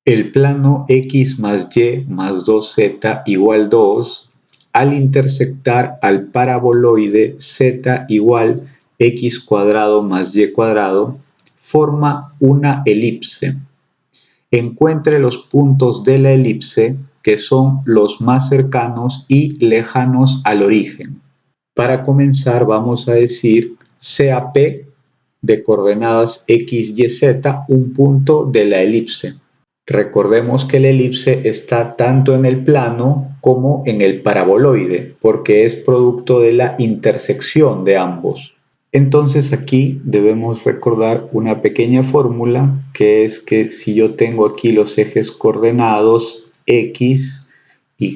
El plano x más y más 2z igual 2 al intersectar al paraboloide z igual x cuadrado más y cuadrado forma una elipse. Encuentre los puntos de la elipse que son los más cercanos y lejanos al origen. Para comenzar vamos a decir sea P de coordenadas x, y, z un punto de la elipse. Recordemos que la elipse está tanto en el plano como en el paraboloide, porque es producto de la intersección de ambos. Entonces aquí debemos recordar una pequeña fórmula, que es que si yo tengo aquí los ejes coordenados x, y,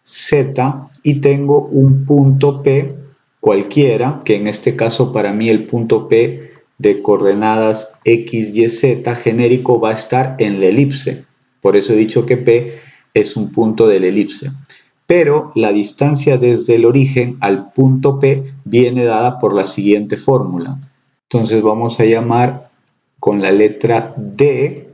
z, y tengo un punto P cualquiera, que en este caso para mí el punto P de coordenadas x, y, z genérico va a estar en la elipse. Por eso he dicho que P es un punto de la elipse. Pero la distancia desde el origen al punto P viene dada por la siguiente fórmula. Entonces vamos a llamar con la letra D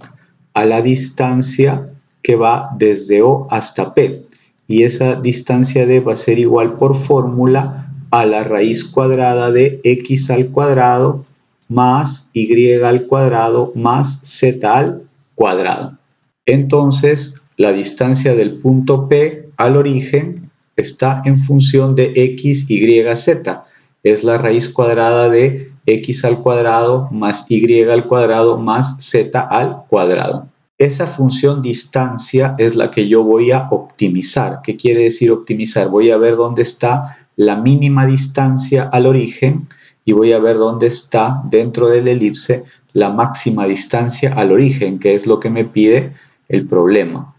a la distancia que va desde O hasta P. Y esa distancia D va a ser igual por fórmula a la raíz cuadrada de x al cuadrado más y al cuadrado más z al cuadrado. Entonces, la distancia del punto P al origen está en función de x, y, z. Es la raíz cuadrada de x al cuadrado más y al cuadrado más z al cuadrado. Esa función distancia es la que yo voy a optimizar. ¿Qué quiere decir optimizar? Voy a ver dónde está la mínima distancia al origen y voy a ver dónde está dentro de la elipse la máxima distancia al origen, que es lo que me pide el problema.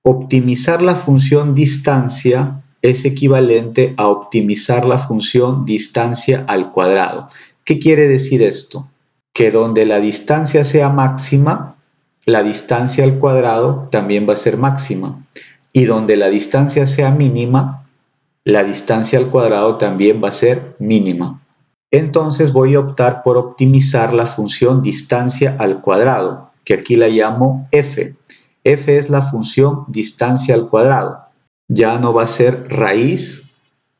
Optimizar la función distancia es equivalente a optimizar la función distancia al cuadrado. ¿Qué quiere decir esto? Que donde la distancia sea máxima, la distancia al cuadrado también va a ser máxima. Y donde la distancia sea mínima, la distancia al cuadrado también va a ser mínima. Entonces voy a optar por optimizar la función distancia al cuadrado, que aquí la llamo f. F es la función distancia al cuadrado. Ya no va a ser raíz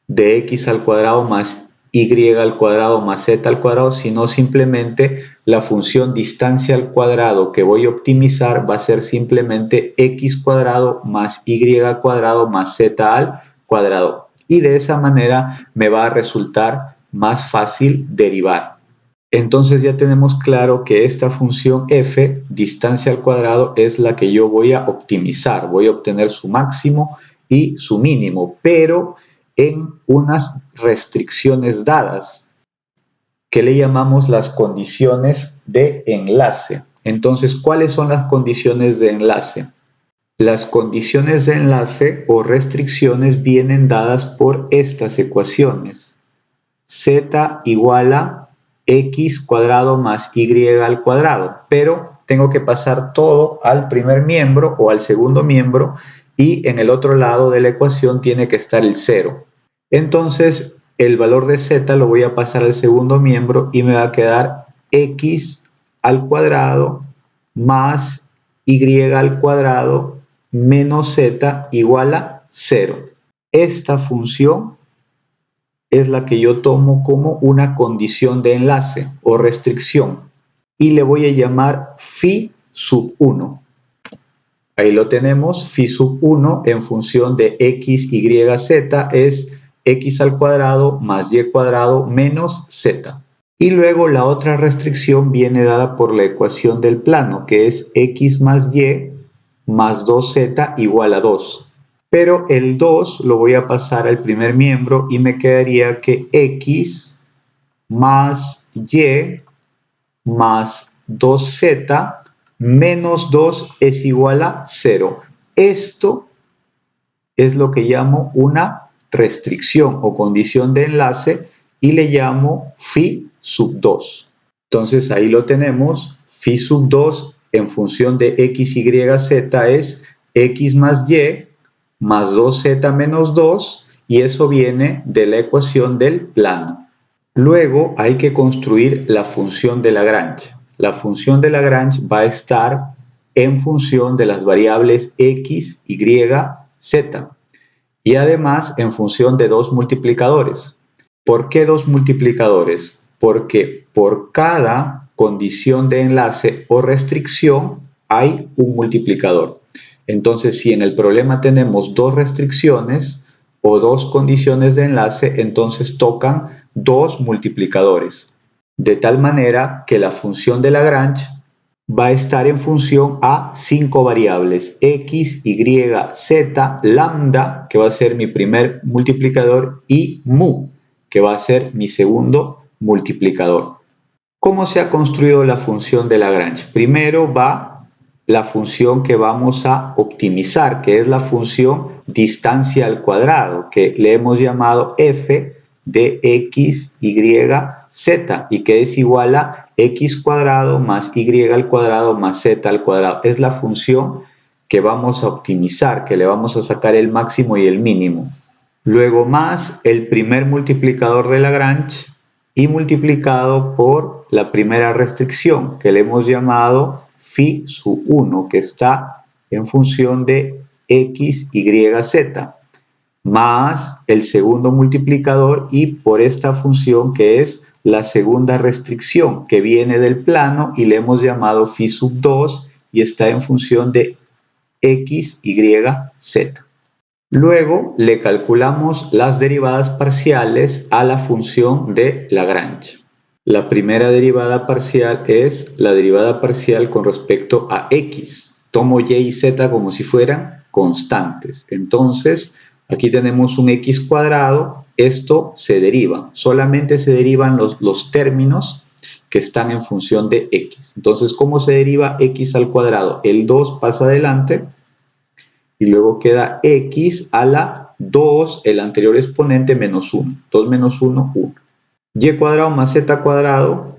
de x al cuadrado más y al cuadrado más z al cuadrado, sino simplemente la función distancia al cuadrado que voy a optimizar va a ser simplemente x cuadrado más y al cuadrado más z al cuadrado. Y de esa manera me va a resultar más fácil derivar. Entonces ya tenemos claro que esta función f, distancia al cuadrado, es la que yo voy a optimizar. Voy a obtener su máximo y su mínimo, pero en unas restricciones dadas, que le llamamos las condiciones de enlace. Entonces, ¿cuáles son las condiciones de enlace? Las condiciones de enlace o restricciones vienen dadas por estas ecuaciones. Z igual a x cuadrado más y al cuadrado, pero tengo que pasar todo al primer miembro o al segundo miembro y en el otro lado de la ecuación tiene que estar el 0. Entonces el valor de z lo voy a pasar al segundo miembro y me va a quedar x al cuadrado más y al cuadrado menos z igual a 0. Esta función es la que yo tomo como una condición de enlace o restricción y le voy a llamar phi sub 1. Ahí lo tenemos, phi sub 1 en función de x, y, z es x al cuadrado más y cuadrado menos z. Y luego la otra restricción viene dada por la ecuación del plano, que es x más y más 2z igual a 2. Pero el 2 lo voy a pasar al primer miembro y me quedaría que x más y más 2z menos 2 es igual a 0. Esto es lo que llamo una restricción o condición de enlace y le llamo phi sub 2. Entonces ahí lo tenemos, phi sub 2 en función de x, y, z es x más y más 2z menos 2 y eso viene de la ecuación del plano. Luego hay que construir la función de Lagrange. La función de Lagrange va a estar en función de las variables x, y, z y además en función de dos multiplicadores. ¿Por qué dos multiplicadores? Porque por cada condición de enlace o restricción hay un multiplicador. Entonces, si en el problema tenemos dos restricciones o dos condiciones de enlace, entonces tocan dos multiplicadores. De tal manera que la función de Lagrange va a estar en función a 5 variables, x, y, z, lambda, que va a ser mi primer multiplicador, y mu, que va a ser mi segundo multiplicador. ¿Cómo se ha construido la función de Lagrange? Primero va la función que vamos a optimizar, que es la función distancia al cuadrado, que le hemos llamado f de x, y, z, y que es igual a x cuadrado más y al cuadrado más z al cuadrado. Es la función que vamos a optimizar, que le vamos a sacar el máximo y el mínimo. Luego más el primer multiplicador de Lagrange y multiplicado por la primera restricción, que le hemos llamado phi sub 1, que está en función de x, y, z, más el segundo multiplicador y por esta función que es la segunda restricción, que viene del plano y le hemos llamado phi sub 2 y está en función de x, y, z. Luego le calculamos las derivadas parciales a la función de Lagrange. La primera derivada parcial es la derivada parcial con respecto a x. Tomo y y z como si fueran constantes. Entonces, aquí tenemos un x cuadrado. Esto se deriva. Solamente se derivan los términos que están en función de x. Entonces, ¿cómo se deriva x al cuadrado? El 2 pasa adelante y luego queda x a la 2, el anterior exponente, menos 1. 2 menos 1, 1. Y cuadrado más z cuadrado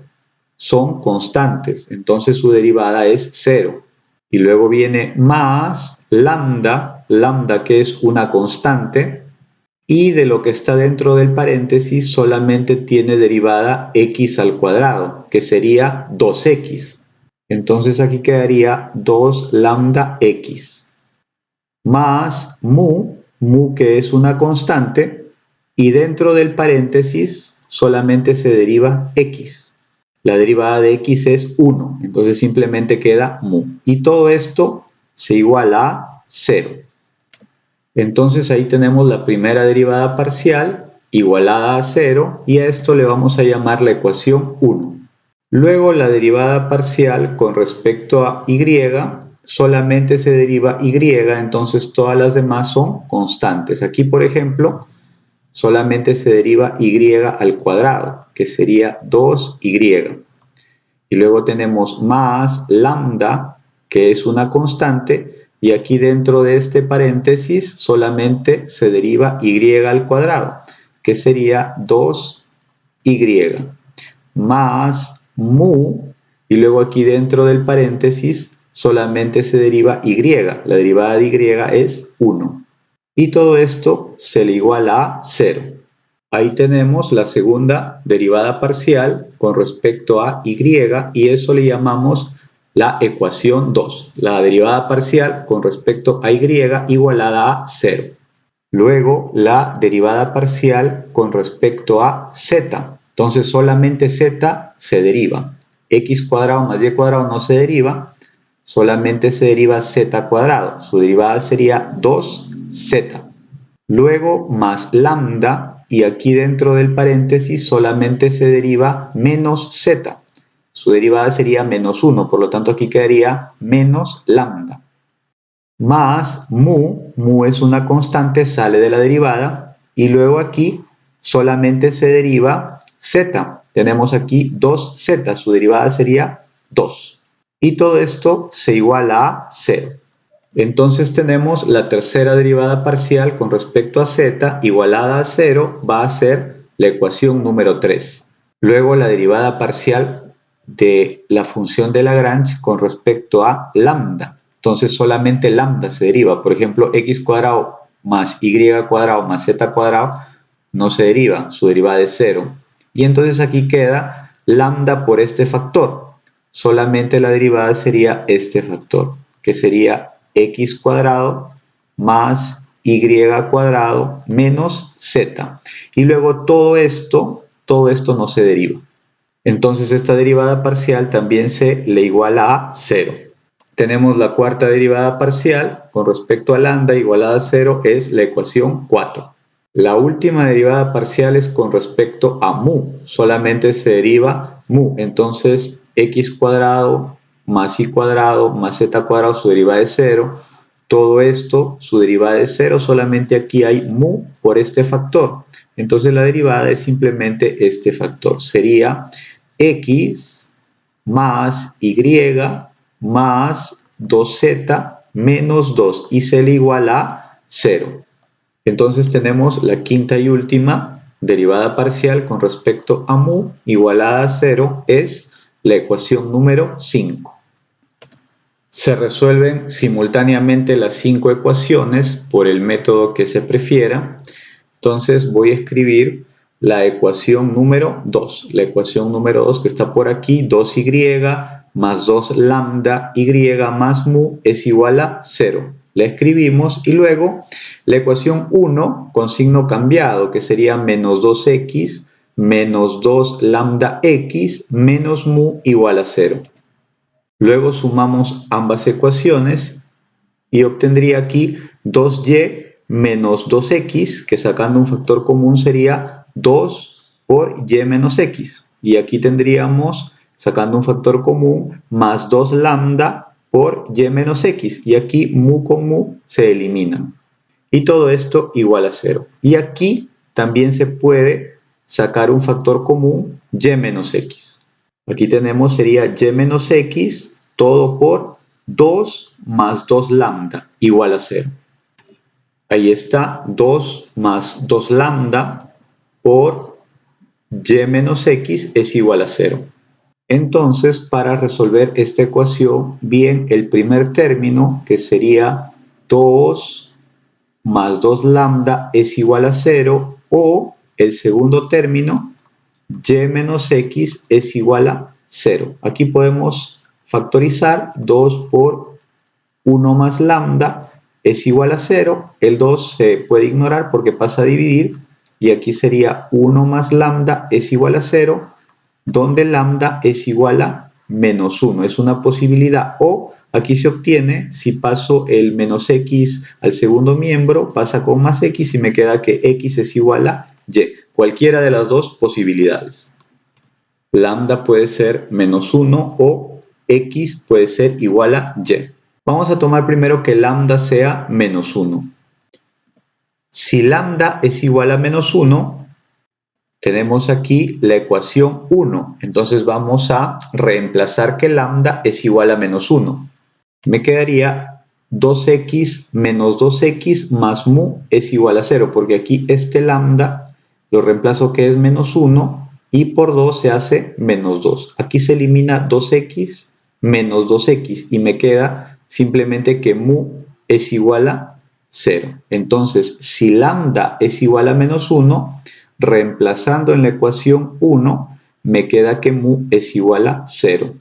son constantes, entonces su derivada es 0. Y luego viene más lambda, lambda que es una constante, y de lo que está dentro del paréntesis solamente tiene derivada x al cuadrado, que sería 2x. Entonces aquí quedaría 2 lambda x. Más mu, mu que es una constante, y dentro del paréntesis solamente se deriva x. La derivada de x es 1, entonces simplemente queda mu. Y todo esto se iguala a 0. Entonces ahí tenemos la primera derivada parcial igualada a 0 y a esto le vamos a llamar la ecuación 1. Luego la derivada parcial con respecto a y solamente se deriva y, entonces todas las demás son constantes. Aquí, por ejemplo, solamente se deriva y al cuadrado, que sería 2y. Y luego tenemos más lambda, que es una constante, y aquí dentro de este paréntesis solamente se deriva y al cuadrado, que sería 2y. Más mu, y luego aquí dentro del paréntesis solamente se deriva y, la derivada de y es 1. Y todo esto se le iguala a 0. Ahí tenemos la segunda derivada parcial con respecto a y eso le llamamos la ecuación 2. La derivada parcial con respecto a y igualada a 0. Luego la derivada parcial con respecto a z. Entonces solamente z se deriva. X cuadrado más y cuadrado no se deriva, solamente se deriva z cuadrado. Su derivada sería 2z. Luego más lambda, y aquí dentro del paréntesis solamente se deriva menos z. Su derivada sería menos 1, por lo tanto aquí quedaría menos lambda. Más mu, mu es una constante, sale de la derivada, y luego aquí solamente se deriva z. Tenemos aquí 2z, su derivada sería 2. Y todo esto se iguala a 0. Entonces tenemos la tercera derivada parcial con respecto a z igualada a 0 va a ser la ecuación número 3. Luego la derivada parcial de la función de Lagrange con respecto a lambda. Entonces solamente lambda se deriva. Por ejemplo, x cuadrado más y cuadrado más z cuadrado no se deriva, su derivada es 0. Y entonces aquí queda lambda por este factor. solamente la derivada sería este factor, que sería x cuadrado más y cuadrado menos z. Y luego todo esto no se deriva. Entonces esta derivada parcial también se le iguala a 0. Tenemos la cuarta derivada parcial con respecto a lambda igualada a 0 es la ecuación 4. La última derivada parcial es con respecto a mu, solamente se deriva mu, entonces x cuadrado más y cuadrado más z cuadrado, su derivada es 0, todo esto, su derivada es 0, solamente aquí hay mu por este factor, entonces la derivada es simplemente este factor, sería x más y más 2z menos 2 y se le iguala a 0. Entonces tenemos la quinta y última derivada parcial con respecto a mu igualada a 0 es la ecuación número 5. Se resuelven simultáneamente las 5 ecuaciones por el método que se prefiera. Entonces voy a escribir la ecuación número 2. La ecuación número 2 que está por aquí, 2y más 2 lambda y más mu es igual a 0. La escribimos y luego la ecuación 1 con signo cambiado, que sería menos 2x menos 2 lambda x menos mu igual a 0. Luego sumamos ambas ecuaciones y obtendría aquí 2y menos 2x, que sacando un factor común sería 2 por y menos x. Y aquí tendríamos, sacando un factor común, más 2 lambda por y menos x. Y aquí mu con mu se eliminan. Y todo esto igual a 0. Y aquí también se puede sacar un factor común, y menos x. Aquí tenemos, sería y menos x, todo por 2 más 2 lambda igual a 0. Ahí está, 2 más 2 lambda por y menos x es igual a 0. Entonces, para resolver esta ecuación, bien, el primer término, que sería 2 más 2 lambda es igual a 0, o el segundo término, y menos x es igual a 0. Aquí podemos factorizar 2 por 1 más lambda es igual a 0, el 2 se puede ignorar porque pasa a dividir, y aquí sería 1 más lambda es igual a 0, donde lambda es igual a menos 1, es una posibilidad, o aquí se obtiene, si paso el menos x al segundo miembro, pasa con más x y me queda que x es igual a y, cualquiera de las dos posibilidades. Lambda puede ser menos 1 o x puede ser igual a y. Vamos a tomar primero que lambda sea menos 1. Si lambda es igual a menos 1, tenemos aquí la ecuación 1. Entonces vamos a reemplazar que lambda es igual a menos 1. Me quedaría 2x menos 2x más mu es igual a 0, porque aquí este lambda lo reemplazo que es menos 1 y por 2 se hace menos 2. Aquí se elimina 2x menos 2x y me queda simplemente que mu es igual a 0. Entonces, si lambda es igual a menos 1, reemplazando en la ecuación 1, me queda que mu es igual a 0.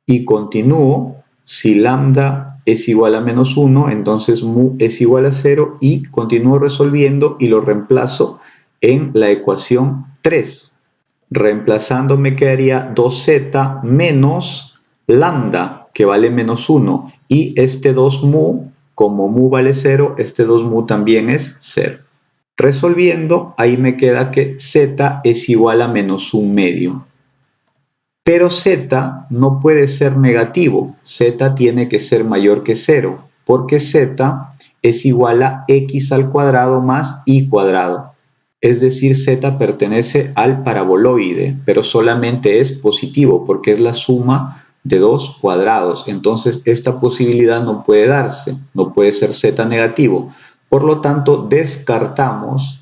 Y continúo, si lambda es igual a menos 1, entonces mu es igual a 0 y continúo resolviendo y lo reemplazo en la ecuación 3. Reemplazando me quedaría 2z menos lambda, que vale menos 1, y este 2 mu, como mu vale 0, este 2 mu también es 0. Resolviendo, ahí me queda que z es igual a menos 1 medio. Pero z no puede ser negativo, z tiene que ser mayor que 0, porque z es igual a x al cuadrado más y cuadrado. Es decir, z pertenece al paraboloide, pero solamente es positivo porque es la suma de dos cuadrados. Entonces, esta posibilidad no puede darse, no puede ser z negativo. Por lo tanto, descartamos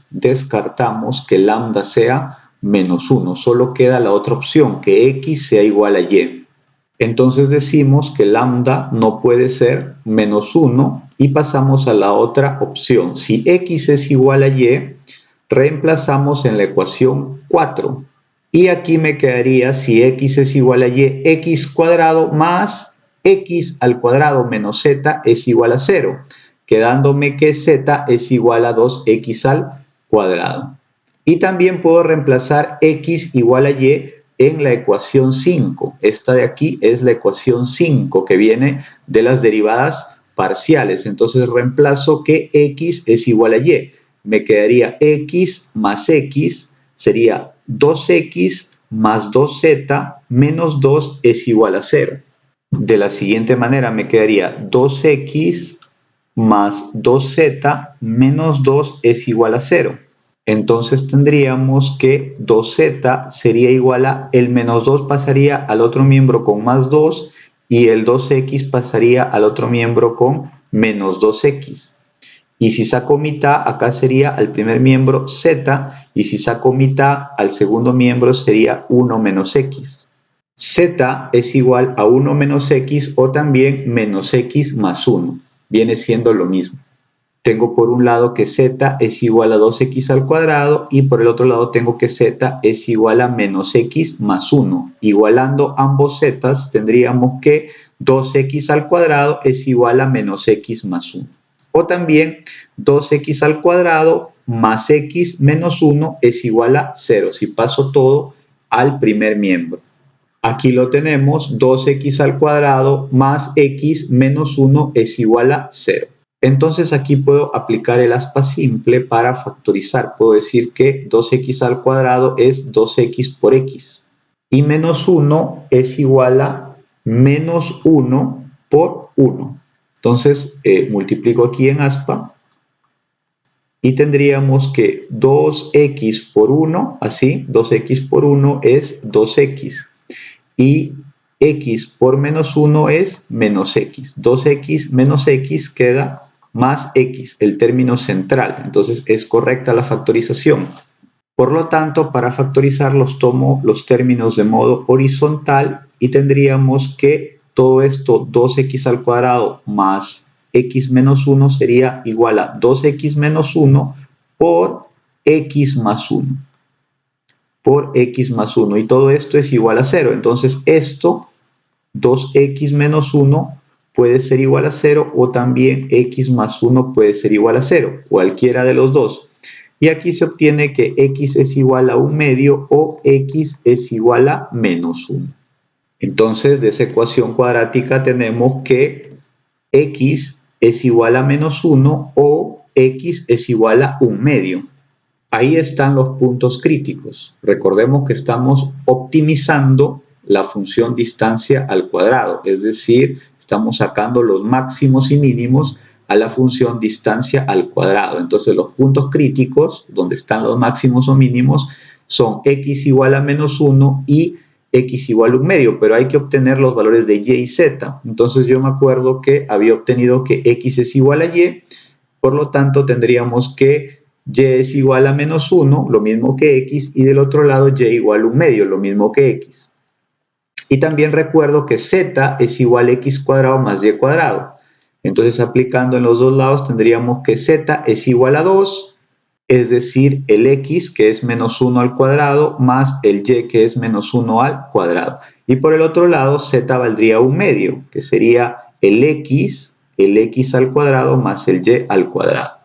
que lambda sea menos 1. Solo queda la otra opción, que x sea igual a y. Entonces decimos que lambda no puede ser menos 1 y pasamos a la otra opción. Si x es igual a y, reemplazamos en la ecuación 4 Y aquí me quedaría, si x es igual a y, x cuadrado más x al cuadrado menos z es igual a 0, quedándome que z es igual a 2x al cuadrado. Y también puedo reemplazar x igual a y en la ecuación 5. Esta de aquí es la ecuación 5 que viene de las derivadas parciales. Entonces reemplazo que x es igual a y. Me quedaría x más x sería 2x más 2z menos 2 es igual a 0. De la siguiente manera me quedaría 2x más 2z menos 2 es igual a 0. Entonces tendríamos que 2z sería igual a, el menos 2 pasaría al otro miembro con más 2 y el 2x pasaría al otro miembro con menos 2x. Y si saco mitad, acá sería al primer miembro z, y si saco mitad al segundo miembro sería 1 menos x. Z es igual a 1 menos x o también menos x más 1. Viene siendo lo mismo. Tengo por un lado que z es igual a 2x al cuadrado y por el otro lado tengo que z es igual a menos x más 1. Igualando ambos z tendríamos que 2x al cuadrado es igual a menos x más 1. O también 2x al cuadrado más x menos 1 es igual a 0 si paso todo al primer miembro. Aquí lo tenemos, 2x al cuadrado más x menos 1 es igual a 0. Entonces aquí puedo aplicar el aspa simple para factorizar. Puedo decir que 2x al cuadrado es 2x por x. Y menos 1 es igual a menos 1 por 1. Entonces multiplico aquí en aspa y tendríamos que 2x por 1, así, 2x por 1 es 2x. Y x por menos 1 es menos x. 2x menos x queda más x, el término central. Entonces es correcta la factorización. Por lo tanto, para factorizarlos tomo los términos de modo horizontal y tendríamos que todo esto 2x al cuadrado más x menos 1 sería igual a 2x menos 1 por x más 1. Por x más 1 y todo esto es igual a 0. Entonces esto, 2x menos 1 puede ser igual a 0 o también x más 1 puede ser igual a 0, cualquiera de los dos. Y aquí se obtiene que x es igual a 1 medio o x es igual a menos 1. Entonces de esa ecuación cuadrática tenemos que x es igual a menos 1 o x es igual a 1 medio. Ahí están los puntos críticos. Recordemos que estamos optimizando la función distancia al cuadrado, es decir, estamos sacando los máximos y mínimos a la función distancia al cuadrado. Entonces los puntos críticos, donde están los máximos o mínimos, son x igual a menos 1 y x igual a 1 medio, pero hay que obtener los valores de y y z. Entonces yo me acuerdo que había obtenido que x es igual a y, por lo tanto tendríamos que y es igual a menos 1, lo mismo que x, y del otro lado y igual a 1 medio, lo mismo que x. Y también recuerdo que z es igual a x cuadrado más y cuadrado. Entonces aplicando en los dos lados tendríamos que z es igual a 2, es decir, el x que es menos 1 al cuadrado más el y que es menos 1 al cuadrado. Y por el otro lado z valdría 1 medio, que sería el x al cuadrado más el y al cuadrado.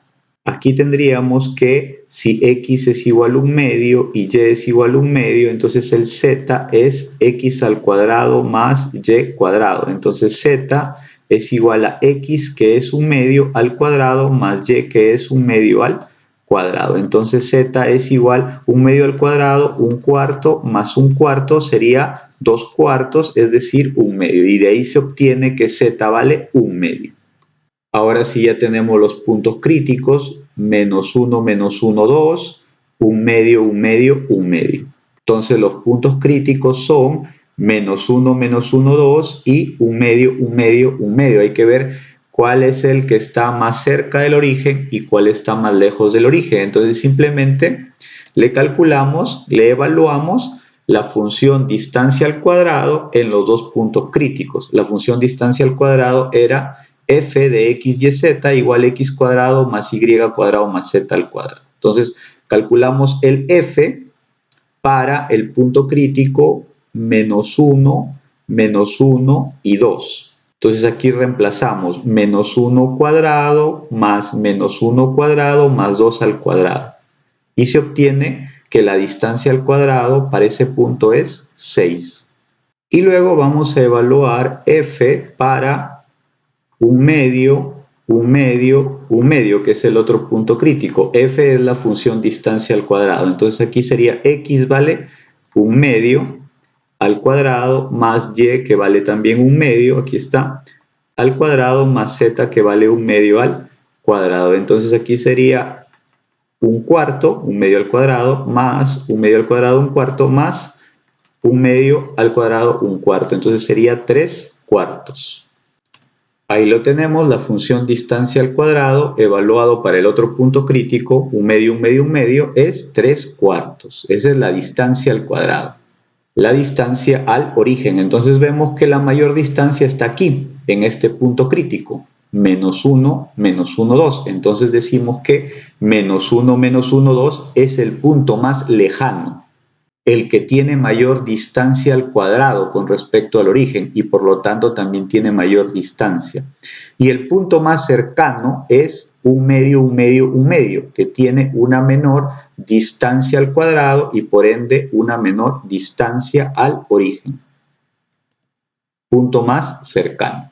Aquí tendríamos que si x es igual a 1 medio y y es igual a 1 medio, entonces el z es x al cuadrado más y cuadrado. Entonces z es igual a x que es 1 medio al cuadrado más y que es 1 medio al cuadrado. Entonces z es igual a 1 medio al cuadrado, 1 cuarto más 1 cuarto sería 2 cuartos, es decir, 1 medio. Y de ahí se obtiene que z vale 1 medio. Ahora sí ya tenemos los puntos críticos, menos 1, 2, 1 medio, 1 medio, 1 medio. Entonces los puntos críticos son menos 1, 2 y 1 medio, 1 medio, 1 medio. Hay que ver cuál es el que está más cerca del origen y cuál está más lejos del origen. Entonces simplemente le calculamos, le evaluamos la función distancia al cuadrado en los dos puntos críticos. La función distancia al cuadrado era f de x y z igual a x cuadrado más y cuadrado más z al cuadrado. Entonces calculamos el f para el punto crítico menos 1 y 2. Entonces aquí reemplazamos menos 1 cuadrado más menos 1 cuadrado más 2 al cuadrado. Y se obtiene que la distancia al cuadrado para ese punto es 6. Y luego vamos a evaluar f para un medio, que es el otro punto crítico. F es la función distancia al cuadrado. Entonces aquí sería x vale un medio al cuadrado más y que vale también un medio, aquí está, al cuadrado más z que vale un medio al cuadrado. Entonces aquí sería un cuarto, un medio al cuadrado, más un medio al cuadrado, un cuarto, más un medio al cuadrado, un cuarto. Entonces sería 3 cuartos. Ahí lo tenemos, la función distancia al cuadrado evaluado para el otro punto crítico, un medio, es 3 cuartos. Esa es la distancia al cuadrado. La distancia al origen. Entonces vemos que la mayor distancia está aquí, en este punto crítico. Menos 1, 2. Entonces decimos que menos 1, 2 es el punto más lejano, el que tiene mayor distancia al cuadrado con respecto al origen y por lo tanto también tiene mayor distancia. Y el punto más cercano es un medio, que tiene una menor distancia al cuadrado y por ende una menor distancia al origen. Punto más cercano.